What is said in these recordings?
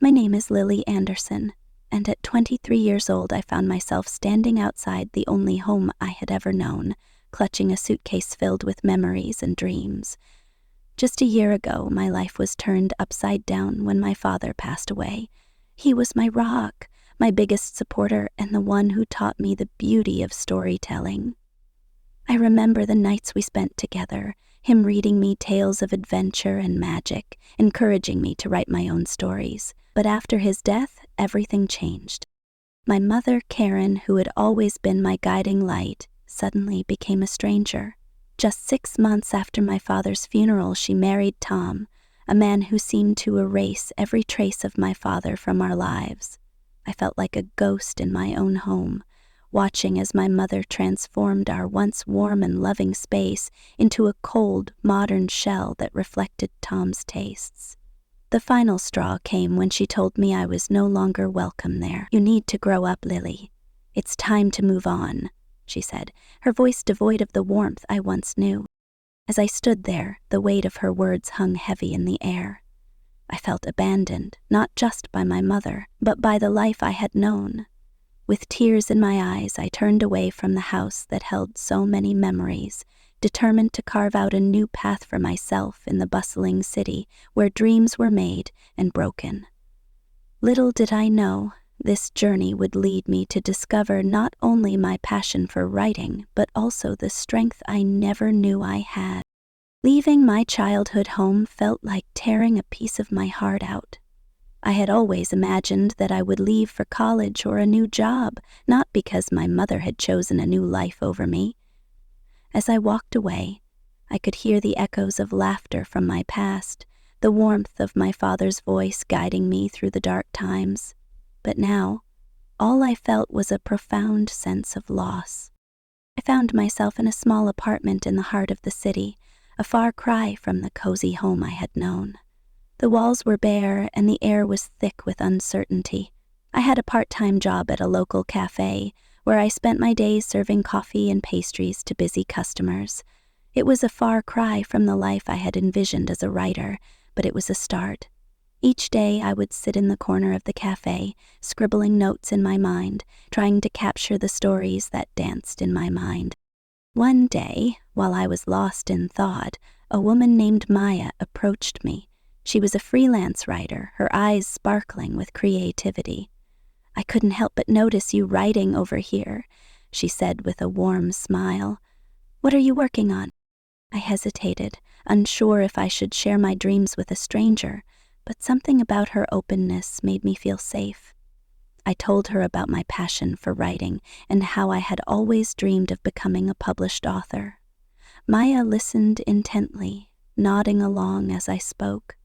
My name is Lily Anderson, and at 23 years old I found myself standing outside the only home I had ever known, clutching a suitcase filled with memories and dreams. Just a year ago, my life was turned upside down when my father passed away. He was my rock, my biggest supporter, and the one who taught me the beauty of storytelling. I remember the nights we spent together, him reading me tales of adventure and magic, encouraging me to write my own stories. But after his death, everything changed. My mother, Karen, who had always been my guiding light, suddenly became a stranger. Just 6 months after my father's funeral, she married Tom, a man who seemed to erase every trace of my father from our lives. I felt like a ghost in my own home, watching as my mother transformed our once warm and loving space into a cold, modern shell that reflected Tom's tastes. The final straw came when she told me I was no longer welcome there. "You need to grow up, Lily. It's time to move on," she said, her voice devoid of the warmth I once knew. As I stood there, the weight of her words hung heavy in the air. I felt abandoned, not just by my mother, but by the life I had known. With tears in my eyes, I turned away from the house that held so many memories, determined to carve out a new path for myself in the bustling city where dreams were made and broken. Little did I know, this journey would lead me to discover not only my passion for writing, but also the strength I never knew I had. Leaving my childhood home felt like tearing a piece of my heart out. I had always imagined that I would leave for college or a new job, not because my mother had chosen a new life over me. As I walked away, I could hear the echoes of laughter from my past, the warmth of my father's voice guiding me through the dark times. But now, all I felt was a profound sense of loss. I found myself in a small apartment in the heart of the city, a far cry from the cozy home I had known. The walls were bare and the air was thick with uncertainty. I had a part-time job at a local cafe, where I spent my days serving coffee and pastries to busy customers. It was a far cry from the life I had envisioned as a writer, but it was a start. Each day I would sit in the corner of the cafe, scribbling notes in my mind, trying to capture the stories that danced in my mind. One day, while I was lost in thought, a woman named Maya approached me. She was a freelance writer, her eyes sparkling with creativity. "I couldn't help but notice you writing over here," she said with a warm smile. "What are you working on?" I hesitated, unsure if I should share my dreams with a stranger, but something about her openness made me feel safe. I told her about my passion for writing and how I had always dreamed of becoming a published author. Maya listened intently, nodding along as I spoke.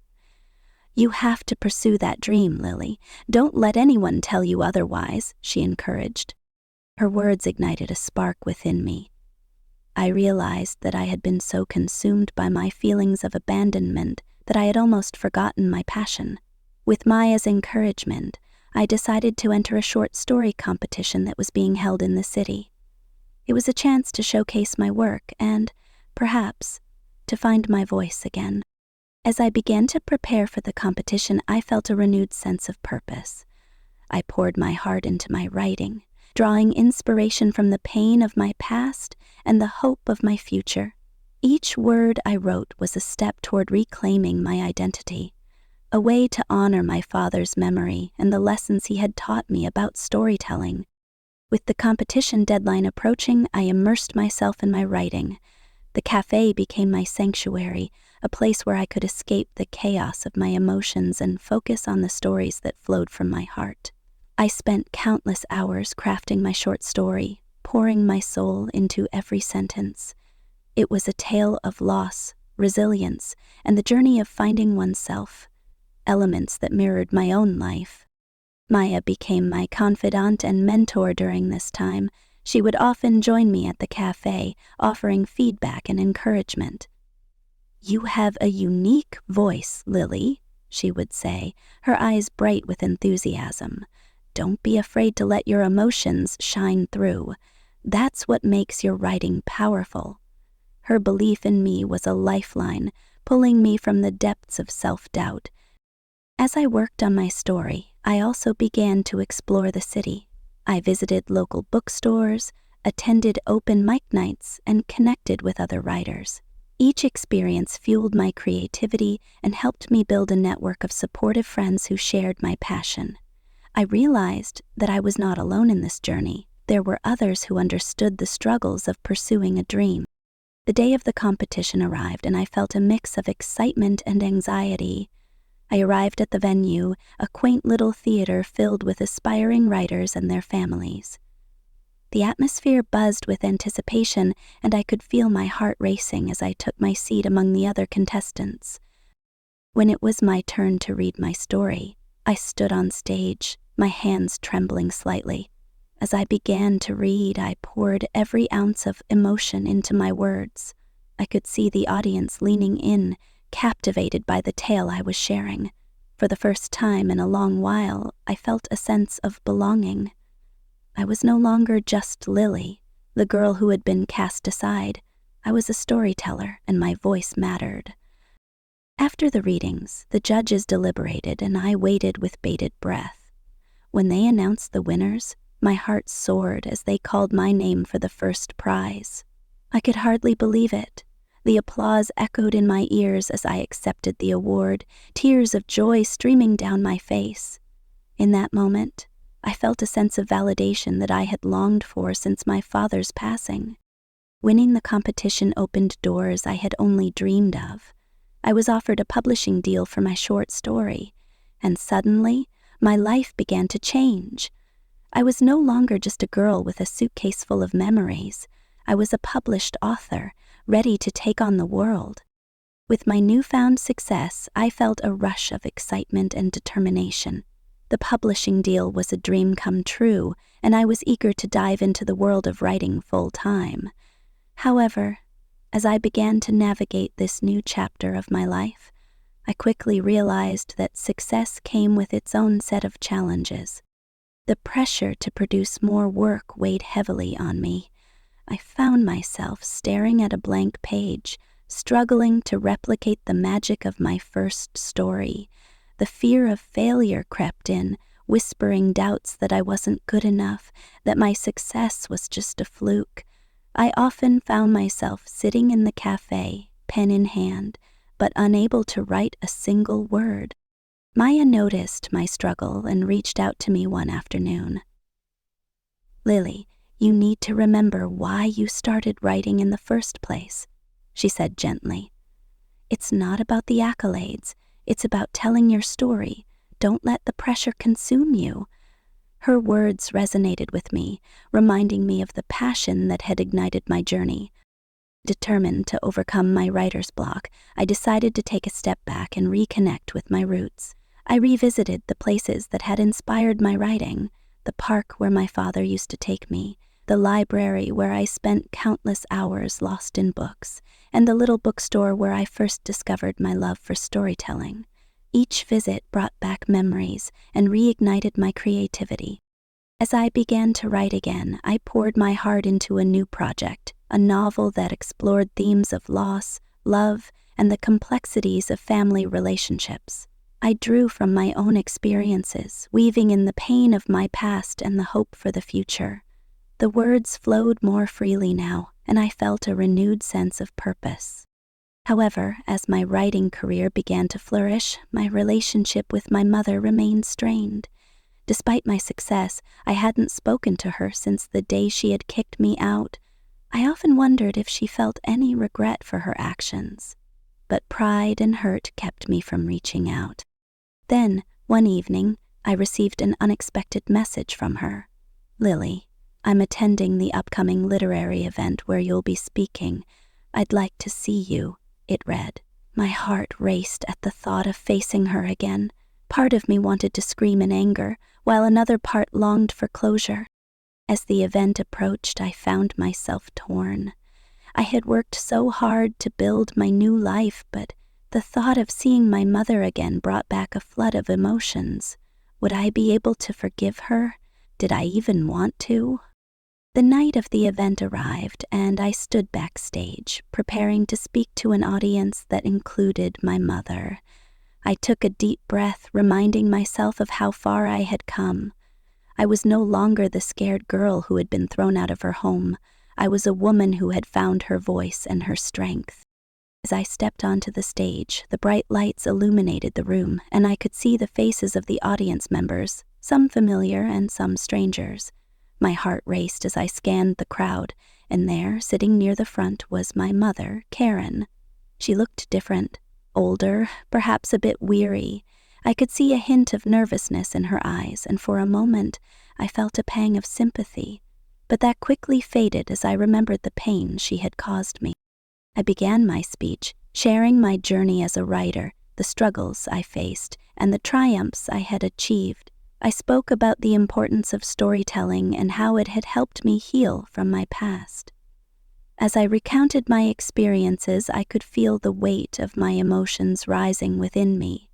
"You have to pursue that dream, Lily. Don't let anyone tell you otherwise," she encouraged. Her words ignited a spark within me. I realized that I had been so consumed by my feelings of abandonment that I had almost forgotten my passion. With Maya's encouragement, I decided to enter a short story competition that was being held in the city. It was a chance to showcase my work and, perhaps, to find my voice again. As I began to prepare for the competition, I felt a renewed sense of purpose. I poured my heart into my writing, drawing inspiration from the pain of my past and the hope of my future. Each word I wrote was a step toward reclaiming my identity, a way to honor my father's memory and the lessons he had taught me about storytelling. With the competition deadline approaching, I immersed myself in my writing. The cafe became my sanctuary, a place where I could escape the chaos of my emotions and focus on the stories that flowed from my heart. I spent countless hours crafting my short story, pouring my soul into every sentence. It was a tale of loss, resilience, and the journey of finding oneself, elements that mirrored my own life. Maya became my confidant and mentor during this time. She would often join me at the cafe, offering feedback and encouragement. "You have a unique voice, Lily," she would say, her eyes bright with enthusiasm. "Don't be afraid to let your emotions shine through. That's what makes your writing powerful." Her belief in me was a lifeline, pulling me from the depths of self-doubt. As I worked on my story, I also began to explore the city. I visited local bookstores, attended open mic nights, and connected with other writers. Each experience fueled my creativity and helped me build a network of supportive friends who shared my passion. I realized that I was not alone in this journey. There were others who understood the struggles of pursuing a dream. The day of the competition arrived, and I felt a mix of excitement and anxiety. I arrived at the venue, a quaint little theater filled with aspiring writers and their families. The atmosphere buzzed with anticipation, and I could feel my heart racing as I took my seat among the other contestants. When it was my turn to read my story, I stood on stage, my hands trembling slightly. As I began to read, I poured every ounce of emotion into my words. I could see the audience leaning in, captivated by the tale I was sharing. For the first time in a long while, I felt a sense of belonging. I was no longer just Lily, the girl who had been cast aside. I was a storyteller, and my voice mattered. After the readings, the judges deliberated, and I waited with bated breath. When they announced the winners, my heart soared as they called my name for the first prize. I could hardly believe it. The applause echoed in my ears as I accepted the award, tears of joy streaming down my face. In that moment, I felt a sense of validation that I had longed for since my father's passing. Winning the competition opened doors I had only dreamed of. I was offered a publishing deal for my short story, and suddenly, my life began to change. I was no longer just a girl with a suitcase full of memories. I was a published author, ready to take on the world. With my newfound success, I felt a rush of excitement and determination. The publishing deal was a dream come true, and I was eager to dive into the world of writing full-time. However, as I began to navigate this new chapter of my life, I quickly realized that success came with its own set of challenges. The pressure to produce more work weighed heavily on me. I found myself staring at a blank page, struggling to replicate the magic of my first story. The fear of failure crept in, whispering doubts that I wasn't good enough, that my success was just a fluke. I often found myself sitting in the cafe, pen in hand, but unable to write a single word. Maya noticed my struggle and reached out to me one afternoon. "Lily, you need to remember why you started writing in the first place," she said gently. "It's not about the accolades. It's about telling your story. Don't let the pressure consume you." Her words resonated with me, reminding me of the passion that had ignited my journey. Determined to overcome my writer's block, I decided to take a step back and reconnect with my roots. I revisited the places that had inspired my writing, the park where my father used to take me, the library where I spent countless hours lost in books, and the little bookstore where I first discovered my love for storytelling. Each visit brought back memories and reignited my creativity. As I began to write again, I poured my heart into a new project, a novel that explored themes of loss, love, and the complexities of family relationships. I drew from my own experiences, weaving in the pain of my past and the hope for the future. The words flowed more freely now, and I felt a renewed sense of purpose. However, as my writing career began to flourish, my relationship with my mother remained strained. Despite my success, I hadn't spoken to her since the day she had kicked me out. I often wondered if she felt any regret for her actions. But pride and hurt kept me from reaching out. Then, one evening, I received an unexpected message from her. "Lily, I'm attending the upcoming literary event where you'll be speaking. I'd like to see you," it read. My heart raced at the thought of facing her again. Part of me wanted to scream in anger, while another part longed for closure. As the event approached, I found myself torn. I had worked so hard to build my new life, but the thought of seeing my mother again brought back a flood of emotions. Would I be able to forgive her? Did I even want to? The night of the event arrived, and I stood backstage, preparing to speak to an audience that included my mother. I took a deep breath, reminding myself of how far I had come. I was no longer the scared girl who had been thrown out of her home. I was a woman who had found her voice and her strength. As I stepped onto the stage, the bright lights illuminated the room, and I could see the faces of the audience members, some familiar and some strangers. My heart raced as I scanned the crowd, and there, sitting near the front, was my mother, Karen. She looked different, older, perhaps a bit weary. I could see a hint of nervousness in her eyes, and for a moment I felt a pang of sympathy, but that quickly faded as I remembered the pain she had caused me. I began my speech, sharing my journey as a writer, the struggles I faced, and the triumphs I had achieved. I spoke about the importance of storytelling and how it had helped me heal from my past. As I recounted my experiences, I could feel the weight of my emotions rising within me.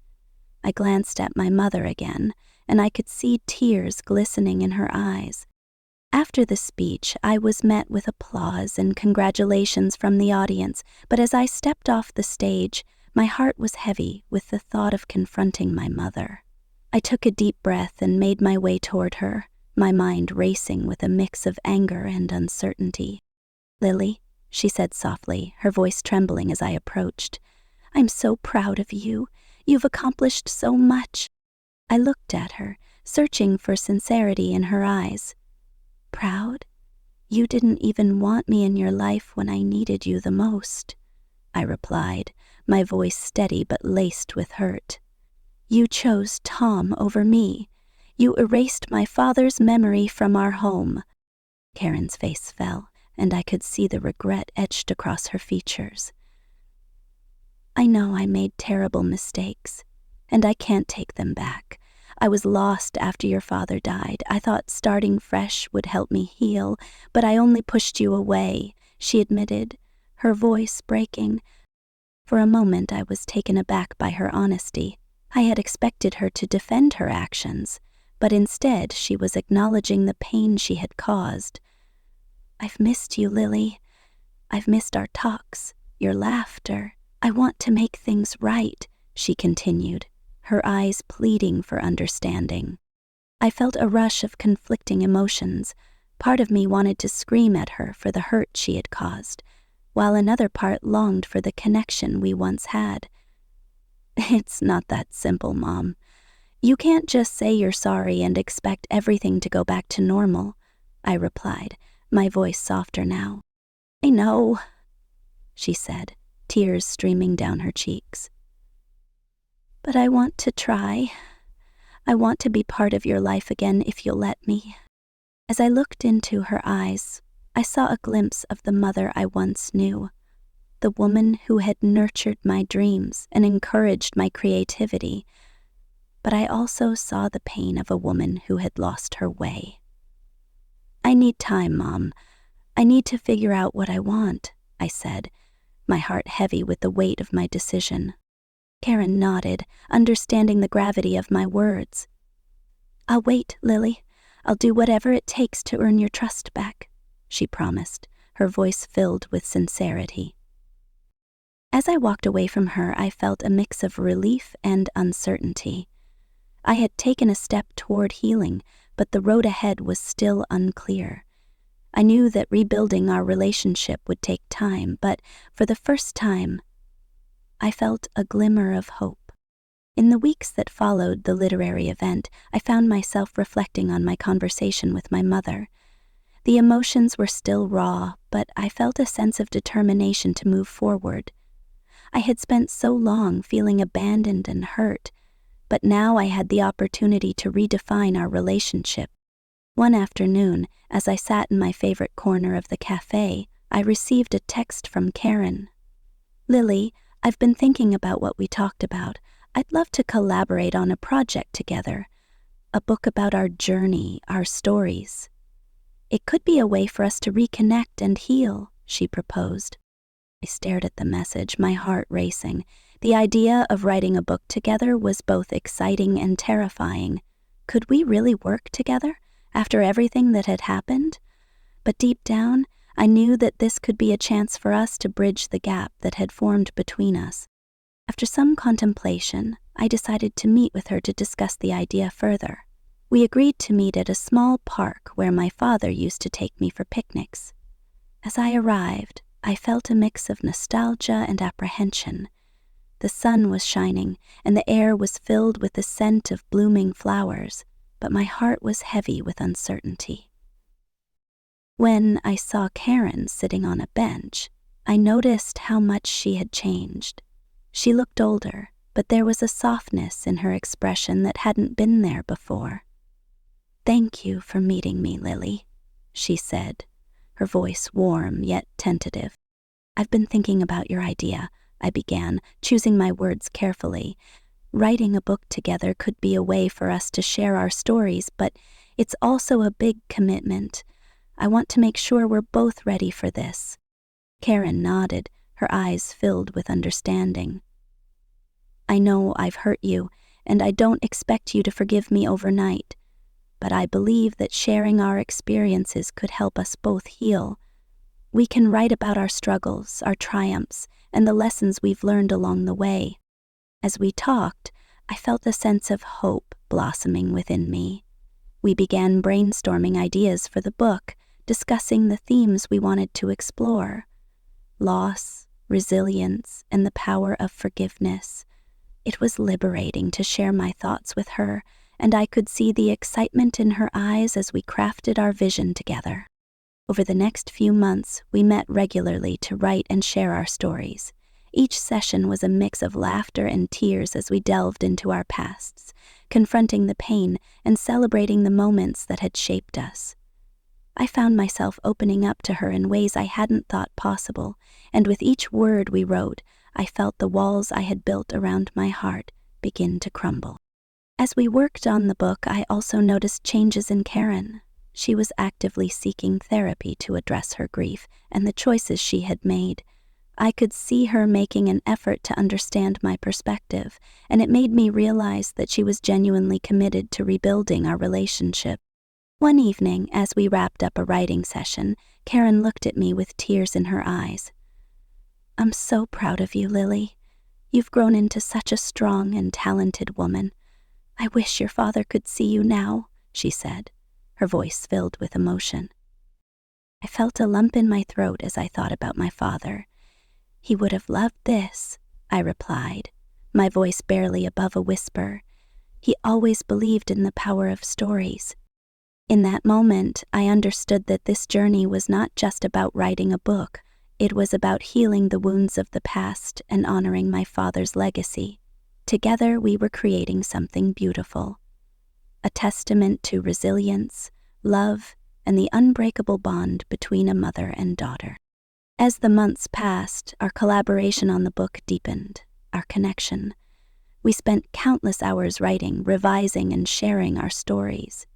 I glanced at my mother again, and I could see tears glistening in her eyes. After the speech, I was met with applause and congratulations from the audience, but as I stepped off the stage, my heart was heavy with the thought of confronting my mother. I took a deep breath and made my way toward her, my mind racing with a mix of anger and uncertainty. "Lily," she said softly, her voice trembling as I approached, "I'm so proud of you. You've accomplished so much." I looked at her, searching for sincerity in her eyes. "Proud? You didn't even want me in your life when I needed you the most," I replied, my voice steady but laced with hurt. "You chose Tom over me. You erased my father's memory from our home." Karen's face fell, and I could see the regret etched across her features. "I know I made terrible mistakes, and I can't take them back. I was lost after your father died. I thought starting fresh would help me heal, but I only pushed you away," she admitted, her voice breaking. For a moment I was taken aback by her honesty. I had expected her to defend her actions, but instead she was acknowledging the pain she had caused. "I've missed you, Lily. I've missed our talks, your laughter. I want to make things right," she continued, her eyes pleading for understanding. I felt a rush of conflicting emotions. Part of me wanted to scream at her for the hurt she had caused, while another part longed for the connection we once had. "It's not that simple, Mom. You can't just say you're sorry and expect everything to go back to normal," I replied, my voice softer now. "I know," she said, tears streaming down her cheeks. "But I want to try. I want to be part of your life again if you'll let me." As I looked into her eyes, I saw a glimpse of the mother I once knew, the woman who had nurtured my dreams and encouraged my creativity. But I also saw the pain of a woman who had lost her way. "I need time, Mom. I need to figure out what I want," I said, my heart heavy with the weight of my decision. Karen nodded, understanding the gravity of my words. "I'll wait, Lily. I'll do whatever it takes to earn your trust back," she promised, her voice filled with sincerity. As I walked away from her, I felt a mix of relief and uncertainty. I had taken a step toward healing, but the road ahead was still unclear. I knew that rebuilding our relationship would take time, but for the first time, I felt a glimmer of hope. In the weeks that followed the literary event, I found myself reflecting on my conversation with my mother. The emotions were still raw, but I felt a sense of determination to move forward. I had spent so long feeling abandoned and hurt, but now I had the opportunity to redefine our relationship. One afternoon, as I sat in my favorite corner of the cafe, I received a text from Karen. "Lily, I've been thinking about what we talked about. I'd love to collaborate on a project together, a book about our journey, our stories. It could be a way for us to reconnect and heal," she proposed. I stared at the message, my heart racing. The idea of writing a book together was both exciting and terrifying. Could we really work together after everything that had happened? But deep down, I knew that this could be a chance for us to bridge the gap that had formed between us. After some contemplation, I decided to meet with her to discuss the idea further. We agreed to meet at a small park where my father used to take me for picnics. As I arrived, I felt a mix of nostalgia and apprehension. The sun was shining, and the air was filled with the scent of blooming flowers, but my heart was heavy with uncertainty. When I saw Karen sitting on a bench, I noticed how much she had changed. She looked older, but there was a softness in her expression that hadn't been there before. "Thank you for meeting me, Lily," she said, her voice warm yet tentative. "I've been thinking about your idea," I began, choosing my words carefully. "Writing a book together could be a way for us to share our stories, but it's also a big commitment. I want to make sure we're both ready for this." Karen nodded, her eyes filled with understanding. "I know I've hurt you, and I don't expect you to forgive me overnight, but I believe that sharing our experiences could help us both heal. We can write about our struggles, our triumphs, and the lessons we've learned along the way." As we talked, I felt a sense of hope blossoming within me. We began brainstorming ideas for the book, discussing the themes we wanted to explore: loss, resilience, and the power of forgiveness. It was liberating to share my thoughts with her, and I could see the excitement in her eyes as we crafted our vision together. Over the next few months, we met regularly to write and share our stories. Each session was a mix of laughter and tears as we delved into our pasts, confronting the pain and celebrating the moments that had shaped us. I found myself opening up to her in ways I hadn't thought possible, and with each word we wrote, I felt the walls I had built around my heart begin to crumble. As we worked on the book, I also noticed changes in Karen. She was actively seeking therapy to address her grief and the choices she had made. I could see her making an effort to understand my perspective, and it made me realize that she was genuinely committed to rebuilding our relationship. One evening, as we wrapped up a writing session, Karen looked at me with tears in her eyes. "I'm so proud of you, Lily. You've grown into such a strong and talented woman. I wish your father could see you now," she said, her voice filled with emotion. I felt a lump in my throat as I thought about my father. "He would have loved this," I replied, my voice barely above a whisper. "He always believed in the power of stories." In that moment, I understood that this journey was not just about writing a book. It was about healing the wounds of the past and honoring my father's legacy. Together, we were creating something beautiful, a testament to resilience, love, and the unbreakable bond between a mother and daughter. As the months passed, our collaboration on the book deepened, our connection. We spent countless hours writing, revising, and sharing our stories.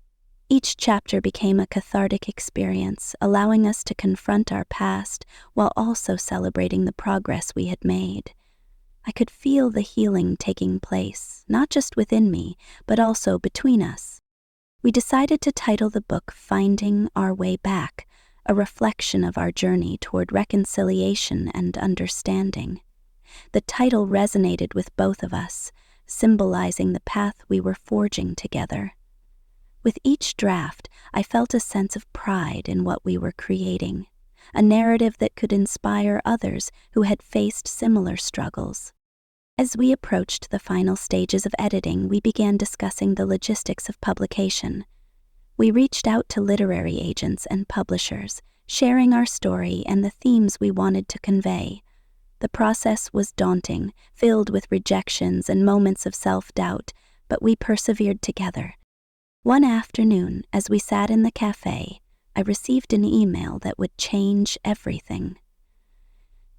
Each chapter became a cathartic experience, allowing us to confront our past while also celebrating the progress we had made. I could feel the healing taking place, not just within me, but also between us. We decided to title the book Finding Our Way Back, a reflection of our journey toward reconciliation and understanding. The title resonated with both of us, symbolizing the path we were forging together. With each draft, I felt a sense of pride in what we were creating, a narrative that could inspire others who had faced similar struggles. As we approached the final stages of editing, we began discussing the logistics of publication. We reached out to literary agents and publishers, sharing our story and the themes we wanted to convey. The process was daunting, filled with rejections and moments of self-doubt, but we persevered together. One afternoon, as we sat in the cafe, I received an email that would change everything.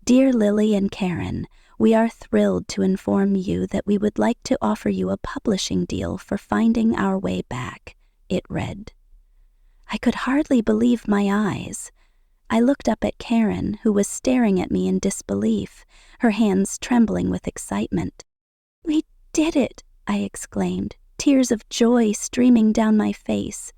"Dear Lily and Karen, we are thrilled to inform you that we would like to offer you a publishing deal for Finding Our Way Back," it read. I could hardly believe my eyes. I looked up at Karen, who was staring at me in disbelief, her hands trembling with excitement. "We did it!" I exclaimed, tears of joy streaming down my face.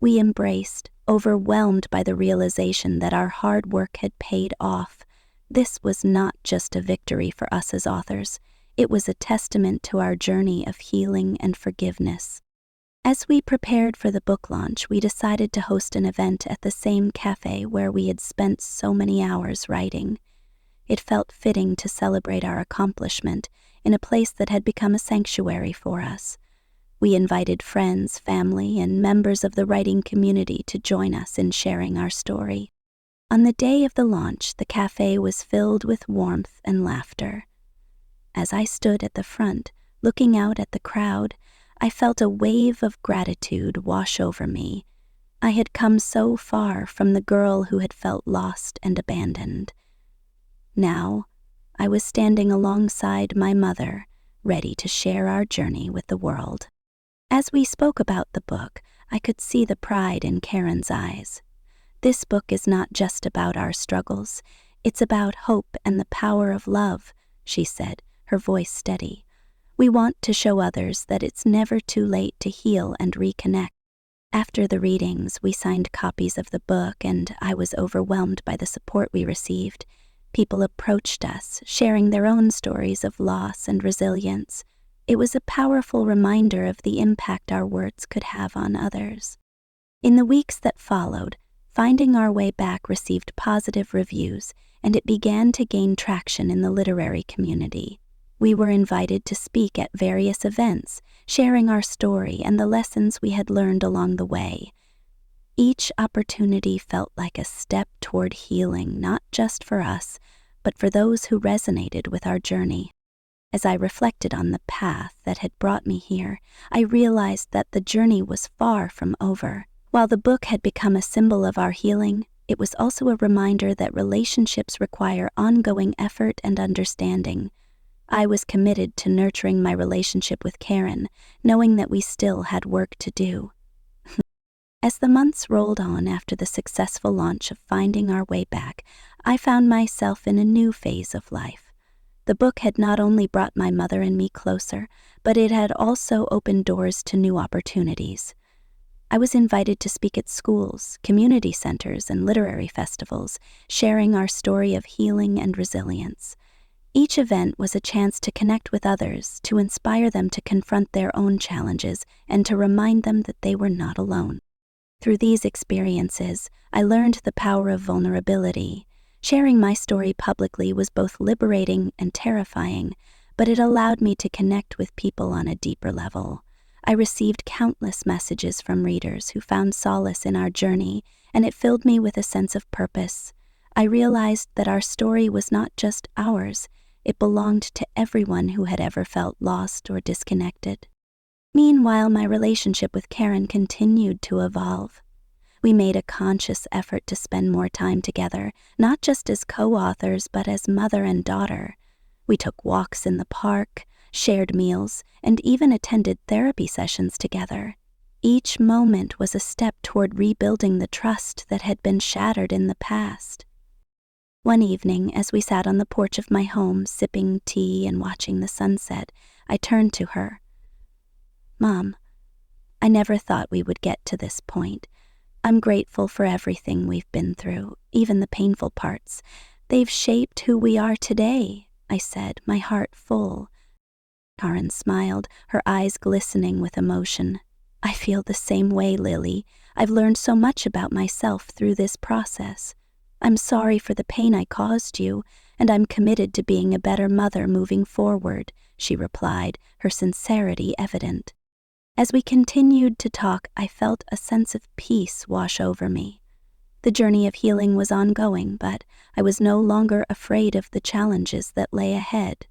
We embraced, overwhelmed by the realization that our hard work had paid off. This was not just a victory for us as authors. It was a testament to our journey of healing and forgiveness. As we prepared for the book launch, we decided to host an event at the same cafe where we had spent so many hours writing. It felt fitting to celebrate our accomplishment in a place that had become a sanctuary for us. We invited friends, family, and members of the writing community to join us in sharing our story. On the day of the launch, the cafe was filled with warmth and laughter. As I stood at the front, looking out at the crowd, I felt a wave of gratitude wash over me. I had come so far from the girl who had felt lost and abandoned. Now, I was standing alongside my mother, ready to share our journey with the world. As we spoke about the book, I could see the pride in Karen's eyes. This book is not just about our struggles, it's about hope and the power of love, she said, her voice steady. We want to show others that it's never too late to heal and reconnect. After the readings, we signed copies of the book, and I was overwhelmed by the support we received. People approached us, sharing their own stories of loss and resilience. It was a powerful reminder of the impact our words could have on others. In the weeks that followed, Finding Our Way Back received positive reviews, and it began to gain traction in the literary community. We were invited to speak at various events, sharing our story and the lessons we had learned along the way. Each opportunity felt like a step toward healing, not just for us, but for those who resonated with our journey. As I reflected on the path that had brought me here, I realized that the journey was far from over. While the book had become a symbol of our healing, it was also a reminder that relationships require ongoing effort and understanding. I was committed to nurturing my relationship with Karen, knowing that we still had work to do. As the months rolled on after the successful launch of Finding Our Way Back, I found myself in a new phase of life. The book had not only brought my mother and me closer, but it had also opened doors to new opportunities. I was invited to speak at schools, community centers, and literary festivals, sharing our story of healing and resilience. Each event was a chance to connect with others, to inspire them to confront their own challenges, and to remind them that they were not alone. Through these experiences, I learned the power of vulnerability. Sharing my story publicly was both liberating and terrifying, but it allowed me to connect with people on a deeper level. I received countless messages from readers who found solace in our journey, and it filled me with a sense of purpose. I realized that our story was not just ours, it belonged to everyone who had ever felt lost or disconnected. Meanwhile, my relationship with Karen continued to evolve. We made a conscious effort to spend more time together, not just as co-authors, but as mother and daughter. We took walks in the park, shared meals, and even attended therapy sessions together. Each moment was a step toward rebuilding the trust that had been shattered in the past. One evening, as we sat on the porch of my home, sipping tea and watching the sunset, I turned to her. "Mom, I never thought we would get to this point. I'm grateful for everything we've been through, even the painful parts. They've shaped who we are today," I said, my heart full. Karen smiled, her eyes glistening with emotion. "I feel the same way, Lily. I've learned so much about myself through this process. I'm sorry for the pain I caused you, and I'm committed to being a better mother moving forward," she replied, her sincerity evident. As we continued to talk, I felt a sense of peace wash over me. The journey of healing was ongoing, but I was no longer afraid of the challenges that lay ahead.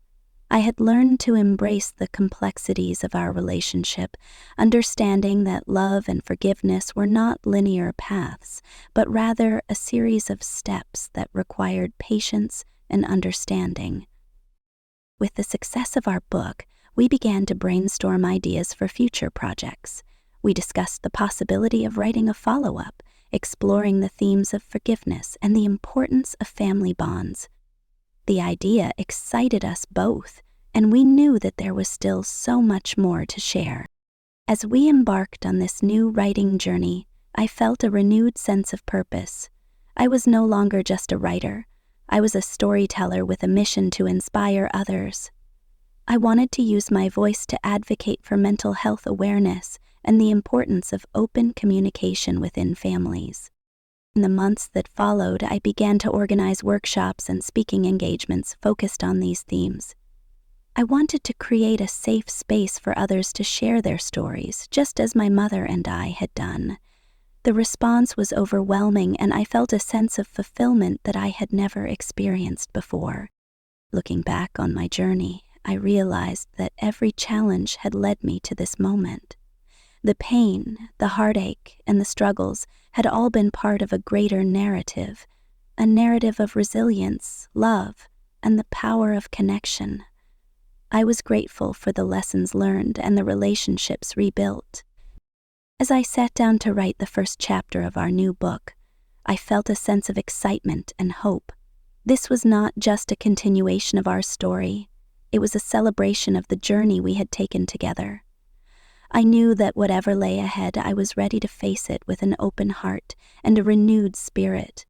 I had learned to embrace the complexities of our relationship, understanding that love and forgiveness were not linear paths, but rather a series of steps that required patience and understanding. With the success of our book, we began to brainstorm ideas for future projects. We discussed the possibility of writing a follow-up, exploring the themes of forgiveness and the importance of family bonds. The idea excited us both, and we knew that there was still so much more to share. As we embarked on this new writing journey, I felt a renewed sense of purpose. I was no longer just a writer. I was a storyteller with a mission to inspire others. I wanted to use my voice to advocate for mental health awareness and the importance of open communication within families. In the months that followed, I began to organize workshops and speaking engagements focused on these themes. I wanted to create a safe space for others to share their stories, just as my mother and I had done. The response was overwhelming, and I felt a sense of fulfillment that I had never experienced before. Looking back on my journey, I realized that every challenge had led me to this moment. The pain, the heartache, and the struggles had all been part of a greater narrative, a narrative of resilience, love, and the power of connection. I was grateful for the lessons learned and the relationships rebuilt. As I sat down to write the first chapter of our new book, I felt a sense of excitement and hope. This was not just a continuation of our story, it was a celebration of the journey we had taken together. I knew that whatever lay ahead, I was ready to face it with an open heart and a renewed spirit.